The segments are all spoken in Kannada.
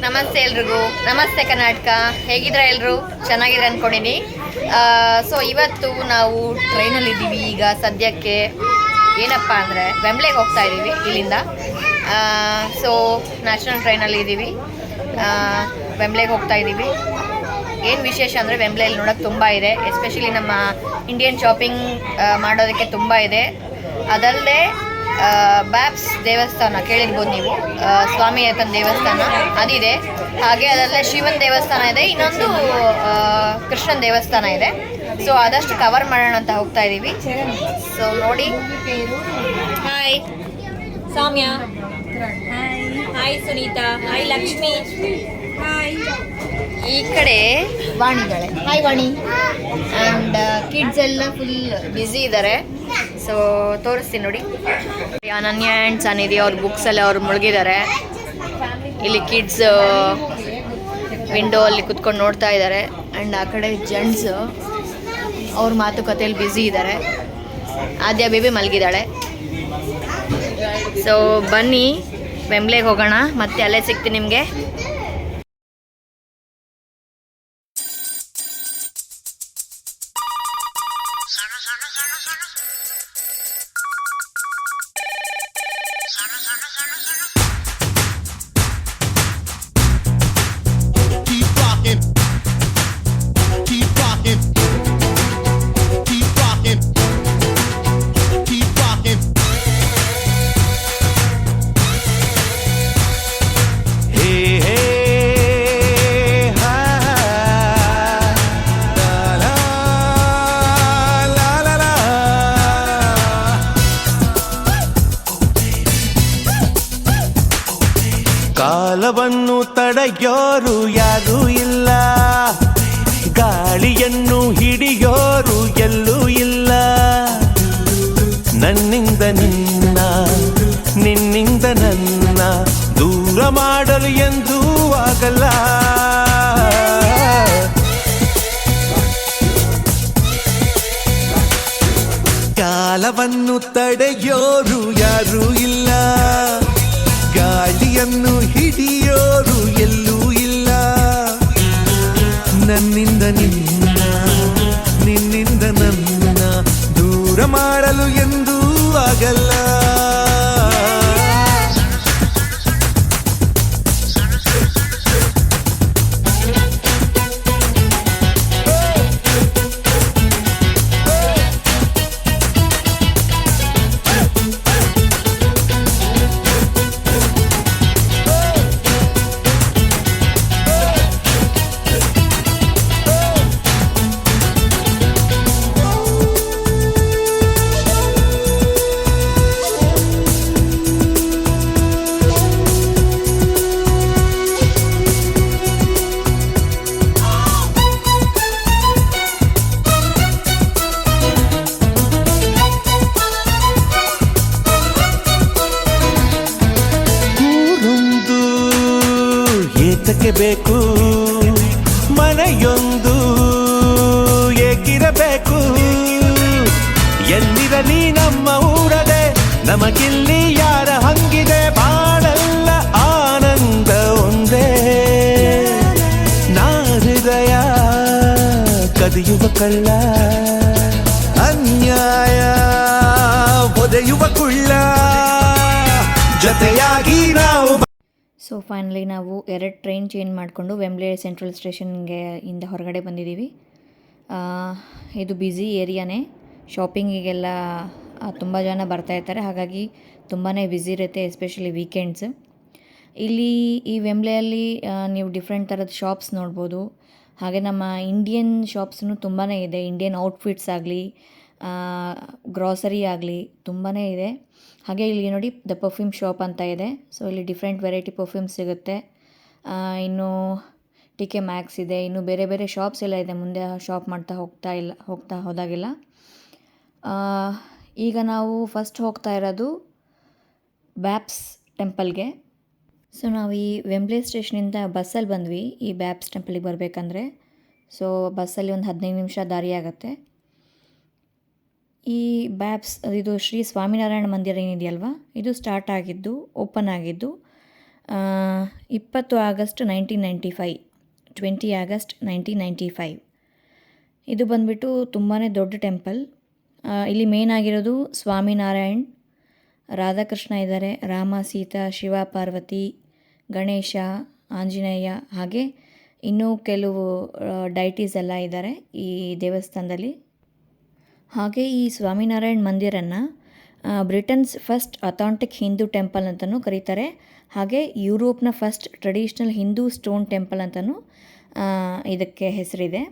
ನಮಸ್ತೆ ಎಲ್ರಿಗೂ. ನಮಸ್ತೆ ಕರ್ನಾಟಕ. ಹೇಗಿದ್ರೆ ಎಲ್ಲರೂ ಚೆನ್ನಾಗಿದ್ರೆ ಅಂದ್ಕೊಂಡಿನಿ. ಸೊ ಇವತ್ತು ನಾವು ಟ್ರೈನಲ್ಲಿ ಇದ್ದೀವಿ. ಈಗ ಸದ್ಯಕ್ಕೆ ಏನಪ್ಪ ಅಂದರೆ ವೆಂಬ್ಲೆಗೆ ಹೋಗ್ತಾ ಇದ್ದೀವಿ ಇಲ್ಲಿಂದ. ಸೊ ನ್ಯಾಷನಲ್ ಟ್ರೈನಲ್ಲಿ ಇದ್ದೀವಿ, ವೆಂಬ್ಲೆಗೆ ಹೋಗ್ತಾ ಇದ್ದೀವಿ. ಏನು ವಿಶೇಷ ಅಂದರೆ ವೆಂಬ್ಲೆಯಲ್ಲಿ ನೋಡೋಕ್ಕೆ ತುಂಬ ಇದೆ. ಎಸ್ಪೆಷಲಿ ನಮ್ಮ ಇಂಡಿಯನ್ ಶಾಪಿಂಗ್ ಮಾಡೋದಕ್ಕೆ ತುಂಬ ಇದೆ. ಅದಲ್ಲದೆ ಬ್ಯಾಪ್ಸ್ ದೇವಸ್ಥಾನ ಕೇಳಿರ್ಬೋದು ನೀವು, ಸ್ವಾಮಿ ಏತನ ದೇವಸ್ಥಾನ ಅದಿದೆ. ಹಾಗೆ ಅದಲ್ಲದೆ ಶಿವನ ದೇವಸ್ಥಾನ ಇದೆ, ಇನ್ನೊಂದು ಕೃಷ್ಣನ ದೇವಸ್ಥಾನ ಇದೆ. ಸೊ ಆದಷ್ಟು ಕವರ್ ಮಾಡೋಣ ಅಂತ ಹೋಗ್ತಾ ಇದ್ದೀವಿ. ಸೊ ನೋಡಿ. Hi Soumya, hi Sunita, hi Lakshmi, hi. ಈ ಕಡೆ ವಾಣಿದ್ದಾಳೆ. ಹಾಯ್ ವಾಣಿ. ಆ್ಯಂಡ್ ಕಿಡ್ಸ್ ಎಲ್ಲ ಫುಲ್ ಬ್ಯುಸಿ ಇದ್ದಾರೆ. ಸೊ ತೋರಿಸ್ತೀನಿ ನೋಡಿ. ಅನನ್ಯ ಆ್ಯಂಡ್ ಸನ್ನಿಧಿ ಅವ್ರ ಬುಕ್ಸಲ್ಲಿ ಅವ್ರು ಮುಳುಗಿದ್ದಾರೆ. ಇಲ್ಲಿ ಕಿಡ್ಸ್ ವಿಂಡೋ ಅಲ್ಲಿ ಕುತ್ಕೊಂಡು ನೋಡ್ತಾ ಇದ್ದಾರೆ. ಆ್ಯಂಡ್ ಆ ಕಡೆ ಜೆಂಟ್ಸ್ ಅವ್ರ ಮಾತುಕತೆಯಲ್ಲಿ ಬ್ಯುಸಿ ಇದ್ದಾರೆ. ಆದ್ಯ ಬೇಬಿ ಮಲಗಿದ್ದಾಳೆ. ಸೊ ಬನ್ನಿ ವೆಂಬ್ಲೆಗೆ ಹೋಗೋಣ, ಮತ್ತೆ ಅಲ್ಲೇ ಸಿಗ್ತೀನಿ ನಿಮಗೆ. ಕಾಲವನ್ನು ತಡೆಯೋರು ಯಾರೂ ಇಲ್ಲ, ಗಾಳಿಯನ್ನು ಹಿಡಿಯೋರು ಎಲ್ಲೂ ಇಲ್ಲ. ನನ್ನಿಂದ ನಿನ್ನ, ನಿನ್ನಿಂದ ನನ್ನ ದೂರ ಮಾಡಲು ಎಂದೂ ಆಗಲ್ಲ. ಕಾಲವನ್ನು ತಡೆಯೋರು ಯಾರೂ ಇಲ್ಲ, ಗಾಳಿಯನ್ನು ಹಿಡಿಯೋರು ಎಲ್ಲೂ ಇಲ್ಲ. ನನ್ನಿಂದ ನಿನ್ನ, ನಿನ್ನಿಂದ ನನ್ನ ದೂರ ಮಾಡಲು ಎಂದೂ ಆಗಲ್ಲ. ಬೇಕು ಮನೆಯೊಂದು ಏಕಿರಬೇಕು. ಎಲ್ಲಿರಲಿ ನಮ್ಮ ಊರದೆ, ನಮಗಿಲ್ಲಿ ಯಾರ ಹಂಗಿದೆ. ಬಾಳೆಲ್ಲ ಆನಂದ ಒಂದೇ, ನಾ ಹೃದಯ ಕದಿಯುವ ಕಳ್ಳ, ಅನ್ಯಾಯ ಒದೆಯುವ ಕುಳ್ಳ, ಜೊತೆಯಾಗಿ ನಾವು. ಸೊ ಫೈನಲಿ ನಾವು 2 ಟ್ರೈನ್ ಚೇಂಜ್ ಮಾಡಿಕೊಂಡು ವೆಂಬ್ಲೆ ಸೆಂಟ್ರಲ್ ಸ್ಟೇಷನ್ಗೆ ಇಂದ ಹೊರಗಡೆ ಬಂದಿದ್ದೀವಿ. ಇದು ಬ್ಯುಸಿ ಏರಿಯಾನೇ, ಶಾಪಿಂಗಿಗೆಲ್ಲ ತುಂಬ ಜನ ಬರ್ತಾಯಿರ್ತಾರೆ. ಹಾಗಾಗಿ ತುಂಬಾ ಬ್ಯುಸಿ ಇರುತ್ತೆ, ಎಸ್ಪೆಷಲಿ ವೀಕೆಂಡ್ಸ್. ಇಲ್ಲಿ ಈ ವೆಂಬ್ಲೆಯಲ್ಲಿ ನೀವು ಡಿಫ್ರೆಂಟ್ ಥರದ ಶಾಪ್ಸ್ ನೋಡ್ಬೋದು. ಹಾಗೆ ನಮ್ಮ ಇಂಡಿಯನ್ ಶಾಪ್ಸೂ ತುಂಬಾ ಇದೆ. ಇಂಡಿಯನ್ ಔಟ್ಫಿಟ್ಸ್ ಆಗಲಿ, ಗ್ರಾಸರಿ ಆಗಲಿ ತುಂಬಾ ಇದೆ. ಹಾಗೆ ಇಲ್ಲಿ ನೋಡಿ ದ ಪರ್ಫ್ಯೂಮ್ ಶಾಪ್ ಅಂತ ಇದೆ. ಸೊ ಇಲ್ಲಿ ಡಿಫ್ರೆಂಟ್ ವೆರೈಟಿ ಪರ್ಫ್ಯೂಮ್ ಸಿಗುತ್ತೆ. ಇನ್ನು TK Maxx ಇದೆ, ಇನ್ನು ಬೇರೆ ಬೇರೆ ಶಾಪ್ಸ್ ಎಲ್ಲ ಇದೆ. ಮುಂದೆ ಶಾಪ್ ಮಾಡ್ತಾ ಹೋಗ್ತಾ ಹೋದಾಗೆಲ್ಲ. ಈಗ ನಾವು ಫಸ್ಟ್ ಹೋಗ್ತಾ ಇರೋದು ಬ್ಯಾಪ್ಸ್ ಟೆಂಪಲ್ಗೆ. ಸೊ ನಾವು ಈ ವೆಂಬ್ಲೆ ಸ್ಟೇಷನಿಂದ ಬಸ್ಸಲ್ಲಿ ಬಂದ್ವಿ ಈ ಬ್ಯಾಪ್ಸ್ ಟೆಂಪಲಿಗೆ ಬರಬೇಕಂದ್ರೆ. ಸೊ ಬಸ್ಸಲ್ಲಿ ಒಂದು 15 ನಿಮಿಷ ದಾರಿ ಆಗುತ್ತೆ. ಈ ಬ್ಯಾಪ್ಸ್ ಇದು ಶ್ರೀ ಸ್ವಾಮಿನಾರಾಯಣ ಮಂದಿರ ಏನಿದೆಯಲ್ವ, ಇದು ಸ್ಟಾರ್ಟ್ ಆಗಿದ್ದು, ಓಪನ್ ಆಗಿದ್ದು 20 ಆಗಸ್ಟ್ 1995, 20 ಆಗಸ್ಟ್ 1995. ಇದು ಬಂದುಬಿಟ್ಟು ತುಂಬಾ ದೊಡ್ಡ ಟೆಂಪಲ್. ಇಲ್ಲಿ ಮೇನ್ ಆಗಿರೋದು ಸ್ವಾಮಿನಾರಾಯಣ್, ರಾಧಾಕೃಷ್ಣ ಇದ್ದಾರೆ, ರಾಮ, ಸೀತಾ, ಶಿವ, ಪಾರ್ವತಿ, ಗಣೇಶ, ಆಂಜನೇಯ, ಹಾಗೆ ಇನ್ನೂ ಕೆಲವು ಡೈಟೀಸ್ ಎಲ್ಲ ಇದ್ದಾರೆ ಈ ದೇವಸ್ಥಾನದಲ್ಲಿ. ಹಾಗೆ ಈ ಸ್ವಾಮಿನಾರಾಯಣ್ ಮಂದಿರನ್ನು Britain's first authentic Hindu temple ಅಂತಲೂ ಕರೀತಾರೆ. ಹಾಗೆ ಯುರೋಪ್ನ first traditional Hindu stone temple ಅಂತಲೂ ಇದಕ್ಕೆ ಹೆಸರಿದೆ.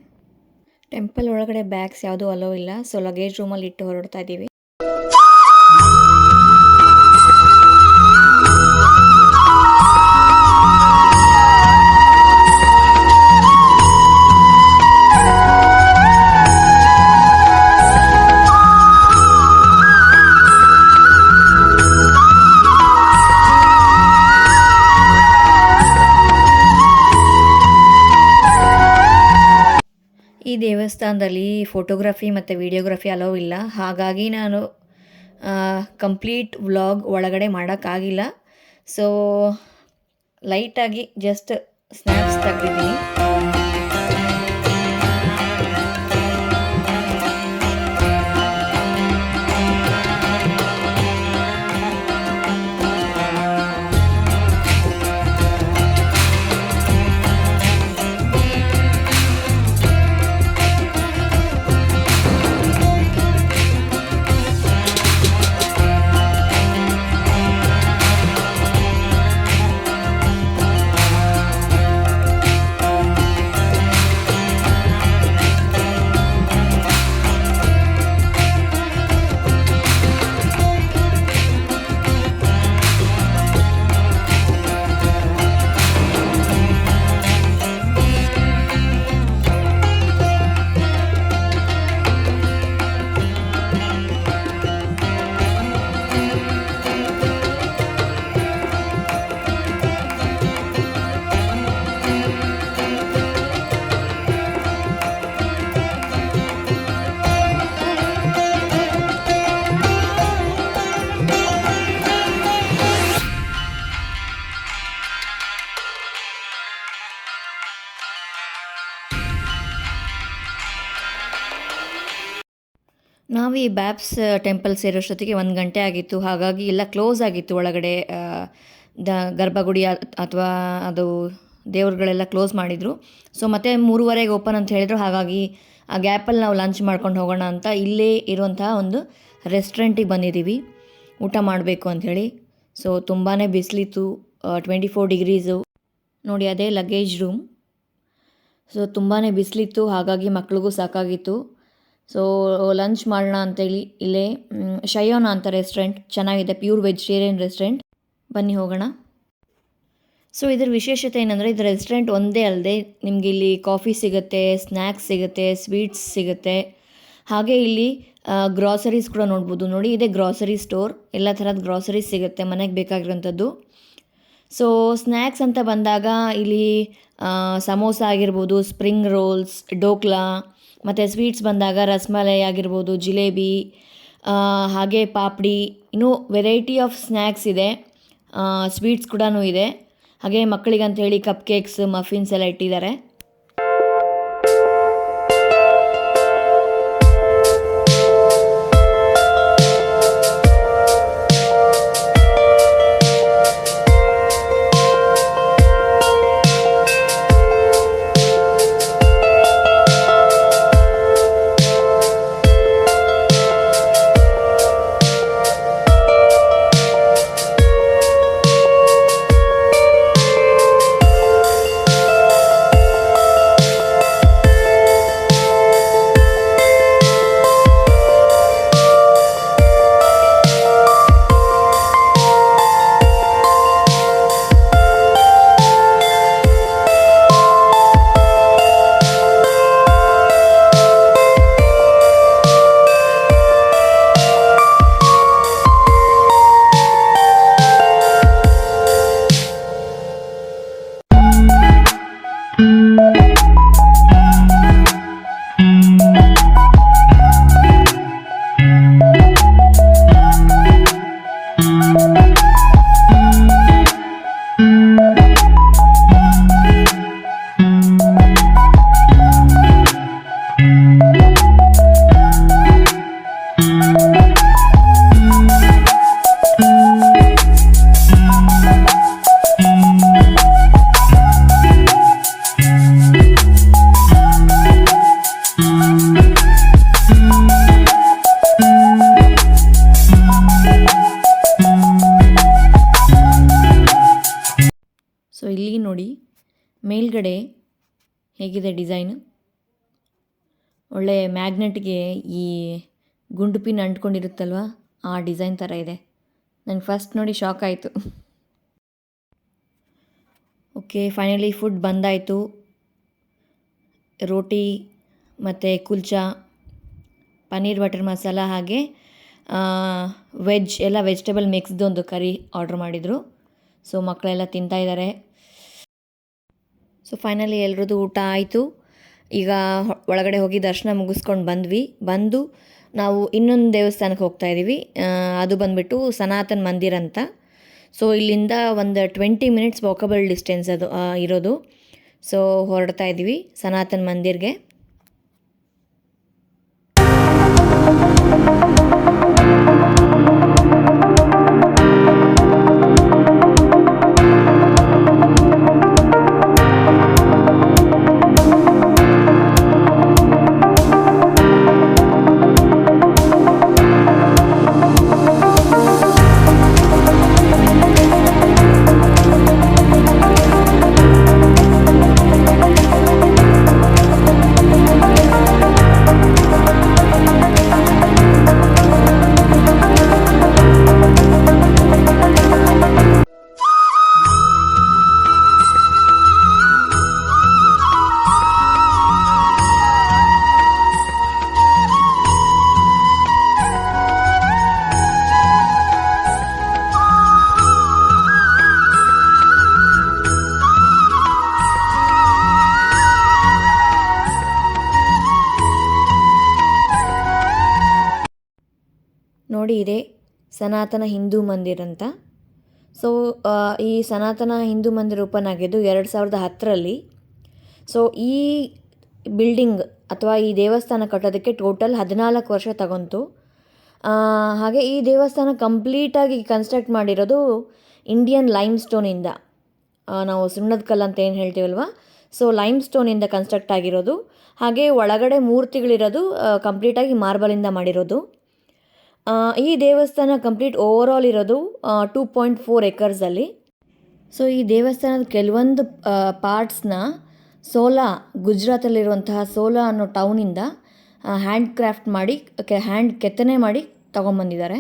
ಟೆಂಪಲ್ ಒಳಗಡೆ ಬ್ಯಾಗ್ಸ್ ಯಾವುದೂ ಅಲೋ ಇಲ್ಲ, ಸೊ ಲಗೇಜ್ ರೂಮಲ್ಲಿ ಇಟ್ಟು ಹೊರಡ್ತಾ ಇದ್ದೀವಿ. ಈ ದೇವಸ್ಥಾನದಲ್ಲಿ ಫೋಟೋಗ್ರಫಿ ಮತ್ತು ವಿಡಿಯೋಗ್ರಫಿ ಅಲೋ ಇಲ್ಲ, ಹಾಗಾಗಿ ನಾನು ಕಂಪ್ಲೀಟ್ ವ್ಲಾಗ್ ಒಳಗಡೆ ಮಾಡೋಕ್ಕಾಗಿಲ್ಲ. ಸೊ ಲೈಟಾಗಿ ಜಸ್ಟ್ ಸ್ನ್ಯಾಪ್ಸ್ ತೆಗ್ದಿದ್ದೀನಿ. ನಾವು ಈ ಬ್ಯಾಪ್ಸ್ ಟೆಂಪಲ್ ಸೇರೋಷ್ಟೊತ್ತಿಗೆ 1 ಗಂಟೆ ಆಗಿತ್ತು. ಹಾಗಾಗಿ ಎಲ್ಲ ಕ್ಲೋಸ್ ಆಗಿತ್ತು ಒಳಗಡೆ. ಗರ್ಭಗುಡಿ ಅಥವಾ ಅದು ದೇವ್ರುಗಳೆಲ್ಲ ಕ್ಲೋಸ್ ಮಾಡಿದರು. ಸೊ ಮತ್ತೆ 3:30ಗೆ ಓಪನ್ ಅಂತ ಹೇಳಿದರು. ಹಾಗಾಗಿ ಆ ಗ್ಯಾಪಲ್ಲಿ ನಾವು ಲಂಚ್ ಮಾಡ್ಕೊಂಡು ಹೋಗೋಣ ಅಂತ ಇಲ್ಲೇ ಇರುವಂತಹ ಒಂದು ರೆಸ್ಟೋರೆಂಟಿಗೆ ಬಂದಿದ್ದೀವಿ ಊಟ ಮಾಡಬೇಕು ಅಂಥೇಳಿ. ಸೊ ತುಂಬಾ ಬಿಸಿಲಿತ್ತು, 24 ಡಿಗ್ರೀಸು. ನೋಡಿ ಅದೇ ಲಗೇಜ್ ರೂಮ್. ಸೊ ತುಂಬಾ ಬಿಸಿಲಿತ್ತು, ಹಾಗಾಗಿ ಮಕ್ಳಿಗೂ ಸಾಕಾಗಿತ್ತು. ಸೊ ಲಂಚ್ ಮಾಡೋಣ ಅಂತೇಳಿ ಇಲ್ಲೇ ಶಯೋನ ಅಂತ ರೆಸ್ಟೋರೆಂಟ್ ಚೆನ್ನಾಗಿದೆ, ಪ್ಯೂರ್ ವೆಜಿಟೇರಿಯನ್ ರೆಸ್ಟೋರೆಂಟ್, ಬನ್ನಿ ಹೋಗೋಣ. ಸೊ ಇದರ ವಿಶೇಷತೆ ಏನಂದರೆ ಇದು ರೆಸ್ಟೋರೆಂಟ್ ಒಂದೇ ಅಲ್ಲದೆ ನಿಮಗೆ ಇಲ್ಲಿ ಕಾಫಿ ಸಿಗುತ್ತೆ, ಸ್ನ್ಯಾಕ್ಸ್ ಸಿಗುತ್ತೆ, ಸ್ವೀಟ್ಸ್ ಸಿಗುತ್ತೆ. ಹಾಗೆ ಇಲ್ಲಿ ಗ್ರಾಸರೀಸ್ ಕೂಡ ನೋಡ್ಬೋದು. ನೋಡಿ ಇದೆ ಗ್ರಾಸರಿ ಸ್ಟೋರ್, ಎಲ್ಲ ಥರದ ಗ್ರಾಸರೀಸ್ ಸಿಗುತ್ತೆ ಮನೆಗೆ ಬೇಕಾಗಿರೋಂಥದ್ದು. ಸೊ ಸ್ನ್ಯಾಕ್ಸ್ ಅಂತ ಬಂದಾಗ ಇಲ್ಲಿ ಸಮೋಸ ಆಗಿರ್ಬೋದು, ಸ್ಪ್ರಿಂಗ್ ರೋಲ್ಸ್, ಡೋಕ್ಲಾ, ಮತ್ತು ಸ್ವೀಟ್ಸ್ ಬಂದಾಗ ರಸ್ಮಲೈ ಆಗಿರ್ಬೋದು, ಜಿಲೇಬಿ, ಹಾಗೆ ಪಾಪಡಿ, ಇನ್ನೂ ವೆರೈಟಿ ಆಫ್ ಸ್ನ್ಯಾಕ್ಸ್ ಇದೆ. ಸ್ವೀಟ್ಸ್ ಕೂಡ ಇದೆ. ಹಾಗೆ ಮಕ್ಕಳಿಗಂತ ಹೇಳಿ ಕಪ್ ಕೇಕ್ಸ್, ಮಫಿನ್ಸ್ ಎಲ್ಲ ಇಟ್ಟಿದ್ದಾರೆ. ಮೇಲ್ಗಡೆ ಹೇಗಿದೆ ಡಿಸೈನು, ಒಳ್ಳೆ ಮ್ಯಾಗ್ನೆಟ್ಗೆ ಈ ಗುಂಡು ಪಿನ್ ಅಂಟ್ಕೊಂಡಿರುತ್ತಲ್ವ ಆ ಡಿಸೈನ್ ಥರ ಇದೆ. ನನಗೆ ಫಸ್ಟ್ ನೋಡಿ ಶಾಕ್ ಆಯಿತು. ಓಕೆ, ಫೈನಲಿ ಫುಡ್ ಬಂದಾಯಿತು. ರೋಟಿ ಮತ್ತು ಕುಲ್ಚಾ, ಪನ್ನೀರ್ ಬಟರ್ ಮಸಾಲ, ಹಾಗೆ ಎಲ್ಲ ವೆಜಿಟೇಬಲ್ ಮಿಕ್ಸ್ದೊಂದು ಕರಿ ಆರ್ಡ್ರ್ ಮಾಡಿದರು. ಸೊ ಮಕ್ಕಳೆಲ್ಲ ತಿಂತಾಯಿದ್ದಾರೆ. ಸೊ ಫೈನಲಿ ಎಲ್ರದ್ದು ಊಟ ಆಯಿತು. ಈಗ ಒಳಗಡೆ ಹೋಗಿ ದರ್ಶನ ಮುಗಿಸ್ಕೊಂಡು ಬಂದು ನಾವು ಇನ್ನೊಂದು ದೇವಸ್ಥಾನಕ್ಕೆ ಹೋಗ್ತಾ ಇದ್ದೀವಿ. ಅದು ಬಂದುಬಿಟ್ಟು ಸನಾತನ್ ಮಂದಿರ್ ಅಂತ. ಸೊ ಇಲ್ಲಿಂದ ಒಂದು 20 ಮಿನಿಟ್ಸ್ ವಾಕಬಲ್ ಡಿಸ್ಟೆನ್ಸ್ ಅದು ಇರೋದು. ಸೊ ಹೊರಡ್ತಾ ಇದ್ದೀವಿ ಸನಾತನ್ ಮಂದಿರ್ಗೆ. ನೋಡಿ, ಇದೆ ಸನಾತನ ಹಿಂದೂ ಮಂದಿರ್ ಅಂತ. ಸೊ ಈ ಸನಾತನ ಹಿಂದೂ ಮಂದಿರ್ ಓಪನ್ ಆಗಿದ್ದು 2010ರಲ್ಲಿ. ಸೊ ಈ ಬಿಲ್ಡಿಂಗ್ ಅಥವಾ ಈ ದೇವಸ್ಥಾನ ಕಟ್ಟೋದಕ್ಕೆ ಟೋಟಲ್ 14 ವರ್ಷ ತಗೊಂತು. ಹಾಗೆ ಈ ದೇವಸ್ಥಾನ ಕಂಪ್ಲೀಟಾಗಿ ಕನ್ಸ್ಟ್ರಕ್ಟ್ ಮಾಡಿರೋದು ಇಂಡಿಯನ್ ಲೈಮ್ ಸ್ಟೋನಿಂದ. ನಾವು ಸುಣ್ಣದ ಕಲ್ಲು ಅಂತ ಏನು ಹೇಳ್ತೀವಲ್ವ, ಸೊ ಲೈಮ್ ಸ್ಟೋನಿಂದ ಕನ್ಸ್ಟ್ರಕ್ಟ್ ಆಗಿರೋದು. ಹಾಗೆ ಒಳಗಡೆ ಮೂರ್ತಿಗಳಿರೋದು ಕಂಪ್ಲೀಟಾಗಿ ಮಾರ್ಬಲಿಂದ ಮಾಡಿರೋದು. ಈ ದೇವಸ್ಥಾನ ಕಂಪ್ಲೀಟ್ ಓವರಾಲ್ ಇರೋದು 2.4 ಎಕರ್ಸಲ್ಲಿ. ಸೊ ಈ ದೇವಸ್ಥಾನದ ಕೆಲವೊಂದು ಪಾರ್ಟ್ಸ್ನ ಗುಜರಾತಲ್ಲಿರುವಂತಹ ಸೋಲಾ ಅನ್ನೋ ಟೌನಿಂದ ಹ್ಯಾಂಡ್ ಕ್ರಾಫ್ಟ್ ಮಾಡಿ ಕೆತ್ತನೆ ಮಾಡಿ ತಗೊಂಬಂದಿದ್ದಾರೆ.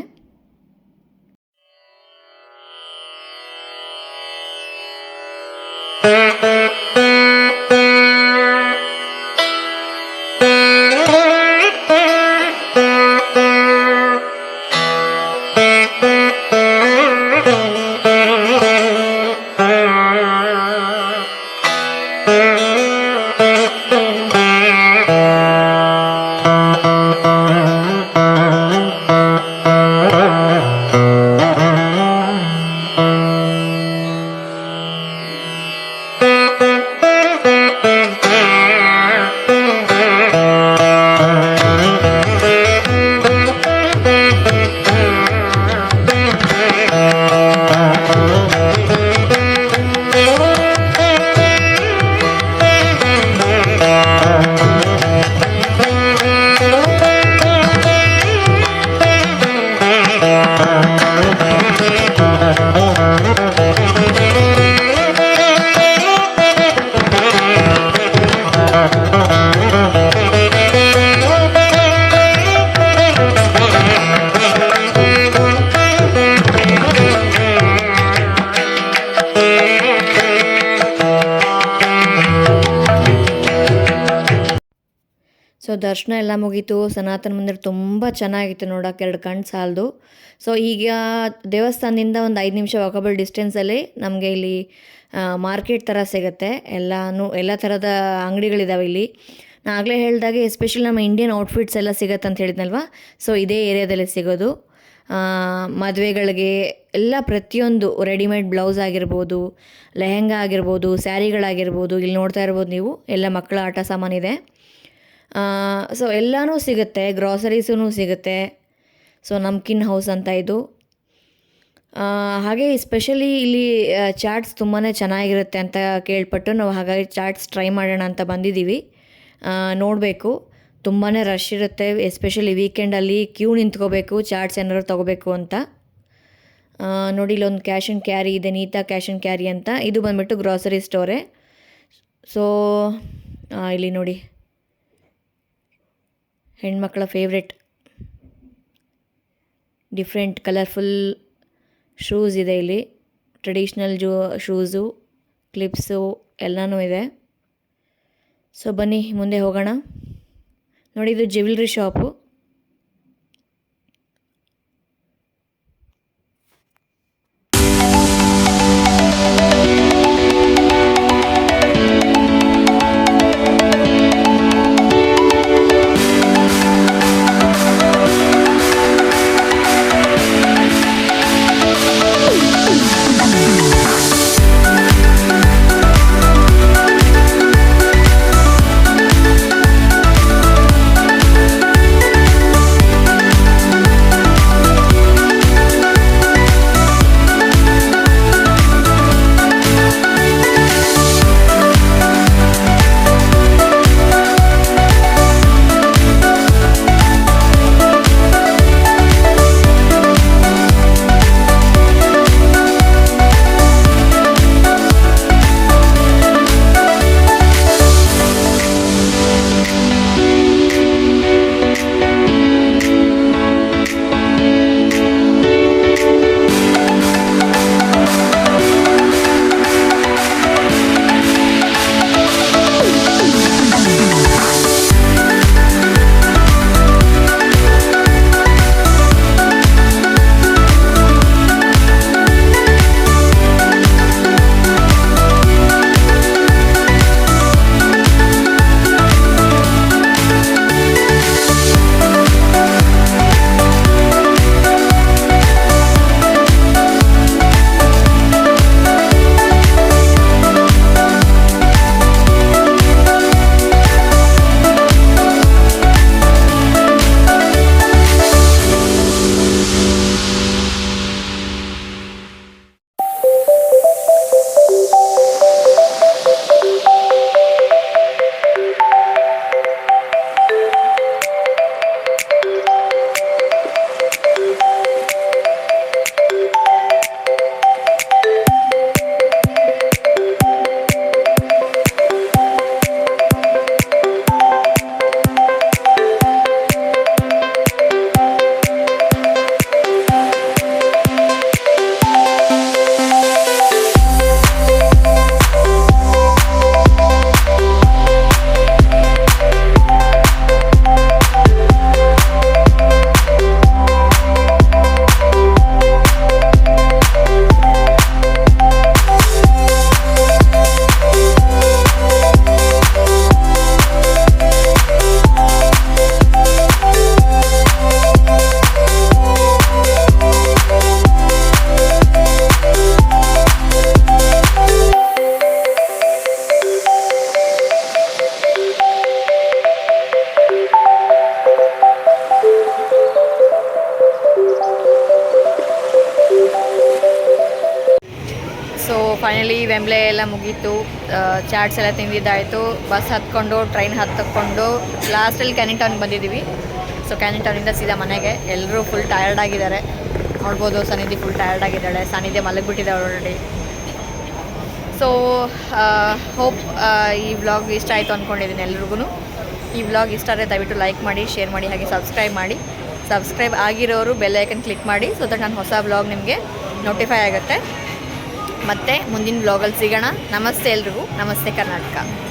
ಸೊ ದರ್ಶನ ಎಲ್ಲ ಮುಗೀತು. ಸನಾತನ ಮಂದಿರ ತುಂಬ ಚೆನ್ನಾಗಿತ್ತು ನೋಡೋಕೆ, 2 ಕಣ್ಣು ಸಾಲದು. ಸೊ ಈಗ ದೇವಸ್ಥಾನದಿಂದ ಒಂದು 5 ನಿಮಿಷ ವಾಕಬಲ್ ಡಿಸ್ಟೆನ್ಸಲ್ಲಿ ನಮಗೆ ಇಲ್ಲಿ ಮಾರ್ಕೆಟ್ ಥರ ಸಿಗುತ್ತೆ. ಎಲ್ಲ ಥರದ ಅಂಗಡಿಗಳಿದ್ದಾವೆ ಇಲ್ಲಿ. ನಾನು ಆಗಲೇ ಹೇಳಿದಾಗೆ ಎಸ್ಪೆಷಲಿ ನಮ್ಮ ಇಂಡಿಯನ್ ಔಟ್ಫಿಟ್ಸ್ ಎಲ್ಲ ಸಿಗತ್ತೆ ಅಂತ ಹೇಳಿದ್ನಲ್ವ. ಸೊ ಇದೇ ಏರಿಯಾದಲ್ಲಿ ಸಿಗೋದು. ಮದುವೆಗಳಿಗೆ ಎಲ್ಲ ಪ್ರತಿಯೊಂದು ರೆಡಿಮೇಡ್ ಬ್ಲೌಸ್ ಆಗಿರ್ಬೋದು, ಲೆಹೆಂಗಾ ಆಗಿರ್ಬೋದು, ಸ್ಯಾರಿಗಳಾಗಿರ್ಬೋದು, ಇಲ್ಲಿ ನೋಡ್ತಾ ಇರ್ಬೋದು ನೀವು, ಎಲ್ಲ ಮಕ್ಕಳ ಆಟ ಸಾಮಾನಿದೆ. ಸೊ ಎಲ್ಲನೂ ಸಿಗುತ್ತೆ, ಗ್ರಾಸರೀಸೂ ಸಿಗುತ್ತೆ. ಸೊ ನಮ್ಕಿನ್ ಹೌಸ್ ಅಂತ ಇದು. ಹಾಗೆ ಸ್ಪೆಷಲಿ ಇಲ್ಲಿ ಚಾಟ್ಸ್ ತುಂಬಾ ಚೆನ್ನಾಗಿರುತ್ತೆ ಅಂತ ಕೇಳ್ಪಟ್ಟು ನಾವು ಹಾಗಾಗಿ ಚಾಟ್ಸ್ ಟ್ರೈ ಮಾಡೋಣ ಅಂತ ಬಂದಿದ್ದೀವಿ. ನೋಡಬೇಕು, ತುಂಬಾ ರಶ್ ಇರುತ್ತೆ. ಎಸ್ಪೆಷಲಿ ವೀಕೆಂಡಲ್ಲಿ ಕ್ಯೂ ನಿಂತ್ಕೋಬೇಕು ಚಾಟ್ಸ್ ಏನಾದ್ರು ತೊಗೋಬೇಕು ಅಂತ. ನೋಡಿ, ಇಲ್ಲೊಂದು ಕ್ಯಾಶ್ ಆ್ಯಂಡ್ ಕ್ಯಾರಿ ಇದೆ, ನೀತಾ ಕ್ಯಾಶ್ ಆ್ಯಂಡ್ ಕ್ಯಾರಿ ಅಂತ. ಇದು ಬಂದುಬಿಟ್ಟು ಗ್ರಾಸರಿ ಸ್ಟೋರೇ. ಸೊ ಇಲ್ಲಿ ನೋಡಿ, ಹೆಣ್ಮಕ್ಳ ಫೇವ್ರೆಟ್ ಡಿಫ್ರೆಂಟ್ ಕಲರ್ಫುಲ್ ಶೂಸ್ ಇದೆ ಇಲ್ಲಿ. ಟ್ರೆಡಿಷ್ನಲ್ ಶೂಸು, ಕ್ಲಿಪ್ಸು ಎಲ್ಲನೂ ಇದೆ. ಸೊ ಬನ್ನಿ ಮುಂದೆ ಹೋಗೋಣ. ನೋಡಿ, ಇದು ಜ್ಯುವೆಲ್ರಿ ಶಾಪು. ಫೈನಲಿ ವೆಂಬ್ಲೆ ಎಲ್ಲ ಮುಗೀತು, ಚಾಟ್ಸ್ ಎಲ್ಲ ತಿಂದಿದ್ದಾಯಿತು. ಬಸ್ ಹತ್ಕೊಂಡು ಟ್ರೈನ್ ಹತ್ಕೊಂಡು ಲಾಸ್ಟಲ್ಲಿ ಕ್ಯಾನಿಂಗ್ ಟೌನ್ಗೆ ಬಂದಿದ್ದೀವಿ. ಸೊ ಕ್ಯಾನಿಂಗ್ ಟೌನಿಂದ ಸೀದಾ ಮನೆಗೆ. ಎಲ್ಲರೂ ಫುಲ್ ಟಯರ್ಡ್ ಆಗಿದ್ದಾರೆ, ನೋಡ್ಬೋದು. ಸನ್ನಿಧಿ ಫುಲ್ ಟಯರ್ಡ್ ಆಗಿದ್ದಾಳೆ, ಸನ್ನಿಧಿ ಮಲಗಿಬಿಟ್ಟಿದ್ದಾಳೆ ಆಲ್ರೆಡಿ. ಸೊ ಹೋಪ್ ಈ ವ್ಲಾಗ್ ಇಷ್ಟ ಆಯಿತು ಅಂದ್ಕೊಂಡಿದ್ದೀನಿ ಎಲ್ರಿಗೂ. ಈ ವ್ಲಾಗ್ ಇಷ್ಟ ಆದರೆ ದಯವಿಟ್ಟು ಲೈಕ್ ಮಾಡಿ, ಶೇರ್ ಮಾಡಿ, ಹಾಗೆ ಸಬ್ಸ್ಕ್ರೈಬ್ ಮಾಡಿ. ಸಬ್ಸ್ಕ್ರೈಬ್ ಆಗಿರೋರು ಬೆಲ್ ಐಕನ್ ಕ್ಲಿಕ್ ಮಾಡಿ, ಸೊ ದಟ್ ನಾನು ಹೊಸ ವ್ಲಾಗ್ ನಿಮಗೆ ನೋಟಿಫೈ ಆಗುತ್ತೆ. ಮತ್ತು ಮುಂದಿನ ವ್ಲಾಗಲ್ಲಿ ಸಿಗೋಣ. ನಮಸ್ತೆ ಎಲ್ರಿಗೂ. ನಮಸ್ತೆ ಕರ್ನಾಟಕ.